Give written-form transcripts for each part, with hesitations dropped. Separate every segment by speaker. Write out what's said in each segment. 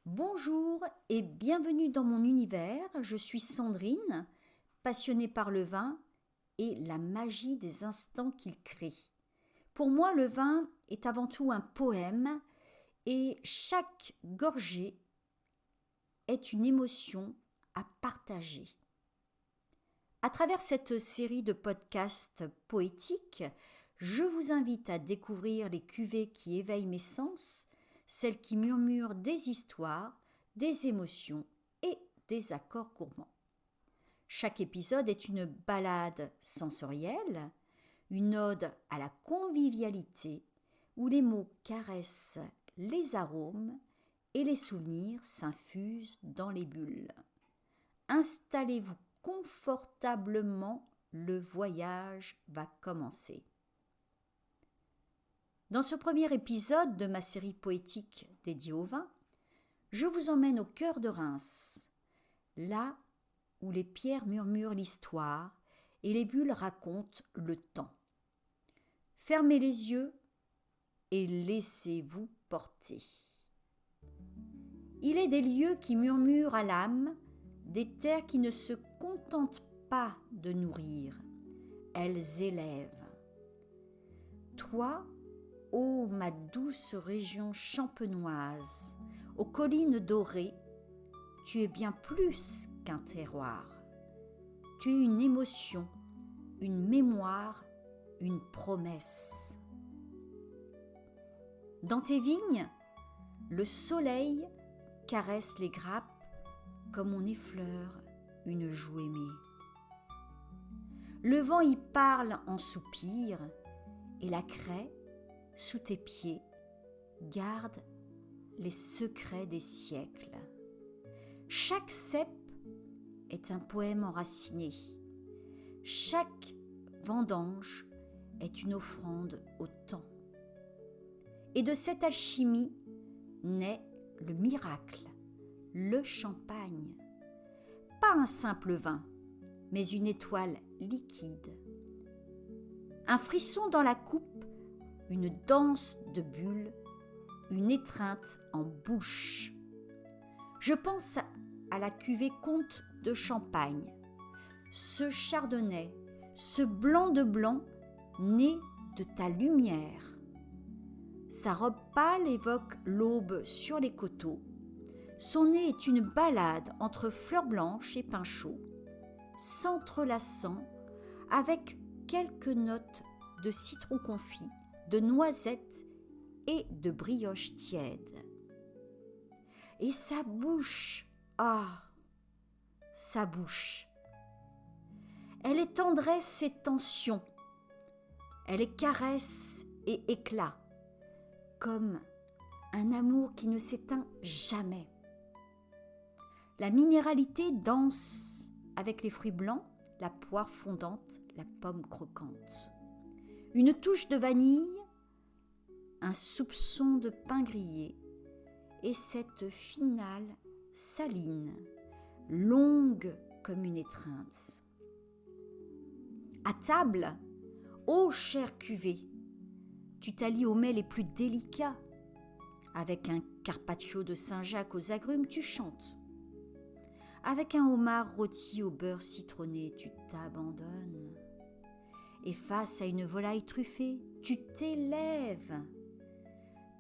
Speaker 1: Bonjour et bienvenue dans mon univers. Je suis Sandrine, passionnée par le vin et la magie des instants qu'il crée. Pour moi, le vin est avant tout un poème et chaque gorgée est une émotion à partager. À travers cette série de podcasts poétiques, je vous invite à découvrir les cuvées qui éveillent mes sens, celles qui murmurent des histoires, des émotions et des accords gourmands. Chaque épisode est une balade sensorielle, une ode à la convivialité où les mots caressent les arômes et les souvenirs s'infusent dans les bulles. Installez-vous confortablement, le voyage va commencer. Dans ce premier épisode de ma série poétique dédiée au vin, je vous emmène au cœur de Reims, là où les pierres murmurent l'histoire et les bulles racontent le temps. Fermez les yeux et laissez-vous porter. Il est des lieux qui murmurent à l'âme, des terres qui ne se contentent pas de nourrir, elles élèvent. Toi, ô ma douce région champenoise, aux collines dorées, tu es bien plus qu'un terroir. Tu es une émotion, une mémoire, une promesse. Dans tes vignes, le soleil caresse les grappes comme on effleure une joue aimée. Le vent y parle en soupir et la craie, sous tes pieds, garde les secrets des siècles. Chaque cep est un poème enraciné. Chaque vendange est une offrande au temps. Et de cette alchimie naît le miracle, le champagne. Pas un simple vin, mais une étoile liquide. Un frisson dans la coupe, une danse de bulles, une étreinte en bouche. Je pense à la cuvée Comte de Champagne, ce chardonnay, ce blanc de blanc né de ta lumière. Sa robe pâle évoque l'aube sur les coteaux. Son nez est une balade entre fleurs blanches et pain chaud, s'entrelaçant avec quelques notes de citron confit, de noisettes et de brioche tiède. Et sa bouche, sa bouche. Elle est tendresse et tension, elle est caresse et éclat, comme un amour qui ne s'éteint jamais. La minéralité danse avec les fruits blancs, la poire fondante, la pomme croquante. Une touche de vanille, un soupçon de pain grillé et cette finale saline, longue comme une étreinte. À table, ô chère cuvée, tu t'allies aux mets les plus délicats. Avec un carpaccio de Saint-Jacques aux agrumes, tu chantes. Avec un homard rôti au beurre citronné, tu t'abandonnes. Et face à une volaille truffée, tu t'élèves.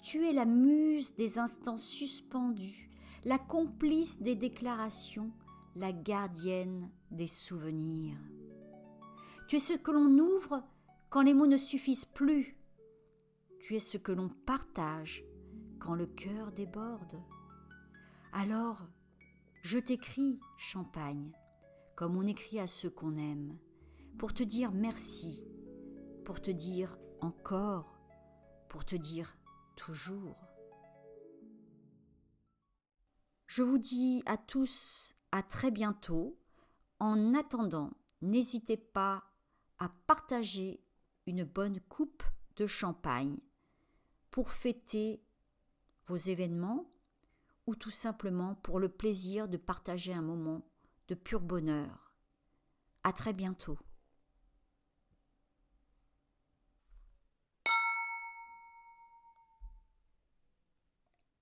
Speaker 1: Tu es la muse des instants suspendus, la complice des déclarations, la gardienne des souvenirs. Tu es ce que l'on ouvre quand les mots ne suffisent plus. Tu es ce que l'on partage quand le cœur déborde. Alors, je t'écris, champagne, comme on écrit à ceux qu'on aime, pour te dire merci, pour te dire encore, pour te dire toujours. Je vous dis à tous à très bientôt. En attendant, n'hésitez pas à partager une bonne coupe de champagne pour fêter vos événements ou tout simplement pour le plaisir de partager un moment de pur bonheur. À très bientôt.